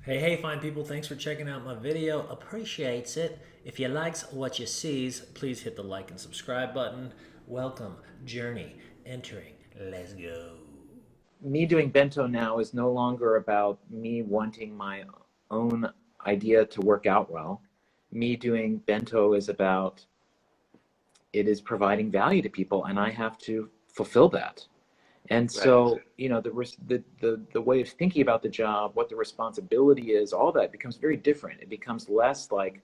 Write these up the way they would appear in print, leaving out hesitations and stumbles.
Hey, fine people, thanks for checking out my video. Appreciates it. If you likes what you sees, please hit the like and subscribe button. Welcome, journey, entering. Let's go. Me doing bento now is no longer about me wanting my own idea to work out well. Me doing bento is about it is providing value to people, and I have to fulfill that. And so, the way of thinking about the job, what the responsibility is, all that becomes very different. It becomes less like,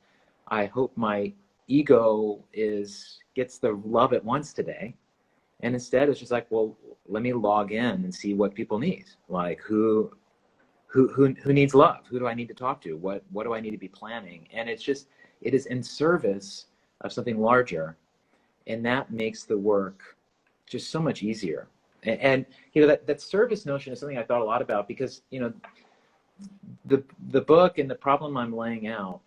I hope my ego gets the love it wants today. And instead it's just like, well, let me log in and see what people need. Like who needs love? Who do I need to talk to? What do I need to be planning? And it is in service of something larger. And that makes the work just so much easier. And that service notion is something I thought a lot about because, the book and the problem I'm laying out,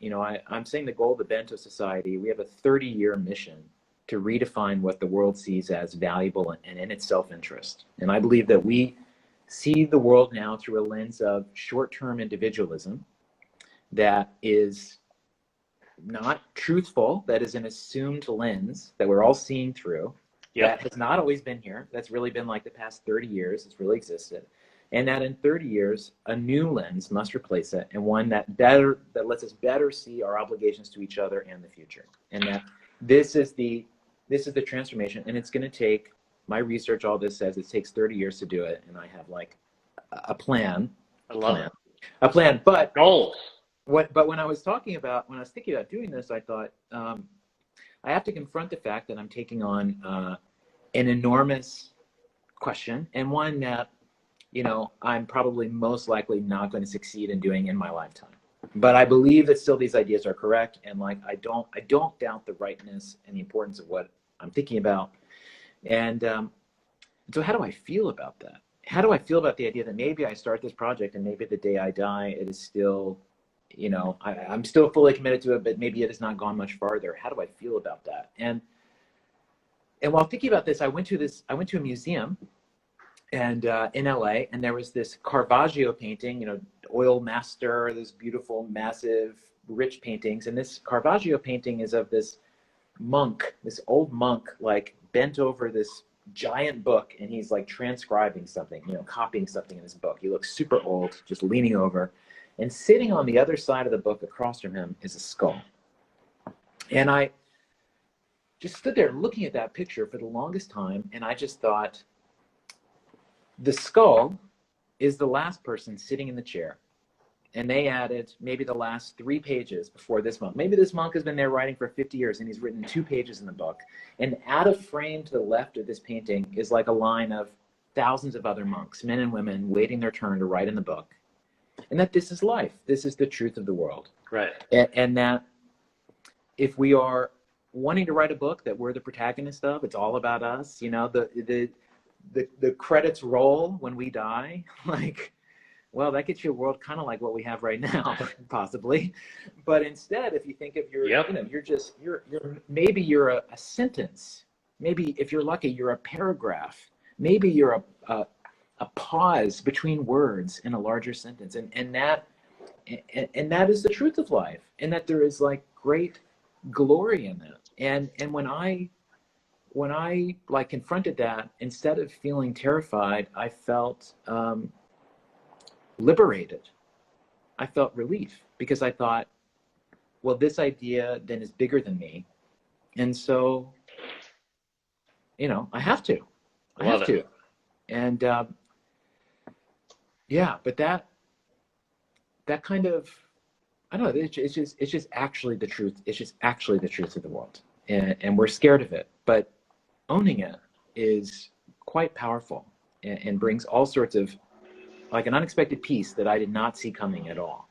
I'm saying the goal of the Bento Society, we have a 30-year mission to redefine what the world sees as valuable and in its self-interest. And I believe that we see the world now through a lens of short-term individualism that is not truthful, that is an assumed lens that we're all seeing through. That has not always been here. That's really been like the past 30 years. It's really existed. And that in 30 years, a new lens must replace it, and one that lets us better see our obligations to each other and the future. And that this is the transformation, and it's going to take, my research, all this says it takes 30 years to do it, and I have like a plan. A plan. But goals. But when I was thinking about doing this, I thought I have to confront the fact that I'm taking on an enormous question, and one that I'm probably most likely not going to succeed in doing in my lifetime. But I believe that still these ideas are correct, and like I don't doubt the rightness and the importance of what I'm thinking about. And so how do I feel about that? How do I feel about the idea that maybe I start this project and maybe the day I die, it is still, I'm still fully committed to it, but maybe it has not gone much farther. How do I feel about that? And while thinking about this, I went to a museum and in LA, and there was this Caravaggio painting, oil master, this beautiful, massive, rich paintings. And this Caravaggio painting is of this monk, this old monk, like bent over this giant book, and he's like transcribing something, copying something in his book. He looks super old, just leaning over. And sitting on the other side of the book across from him is a skull. And I just stood there looking at that picture for the longest time, and I just thought, the skull is the last person sitting in the chair. And they added maybe the last 3 pages before this monk. Maybe this monk has been there writing for 50 years, and he's written 2 pages in the book. And out of frame to the left of this painting is like a line of thousands of other monks, men and women, waiting their turn to write in the book. And that this is life. This is the truth of the world. Right. And that if we are wanting to write a book that we're the protagonist of, it's all about us, the credits roll when we die, like, well, that gets you a world kind of like what we have right now, possibly. But instead, if you think of maybe you're a sentence, maybe if you're lucky, you're a paragraph, maybe you're a pause between words in a larger sentence, and that is the truth of life, and that there is like great glory in that. And when I like confronted that, instead of feeling terrified, I felt liberated. I felt relief, because I thought, well, this idea then is bigger than me, and so I have to. And but that kind of, I don't know, it's just actually the truth. It's just actually the truth of the world, and we're scared of it, but owning it is quite powerful, and brings all sorts of, like, an unexpected peace that I did not see coming at all.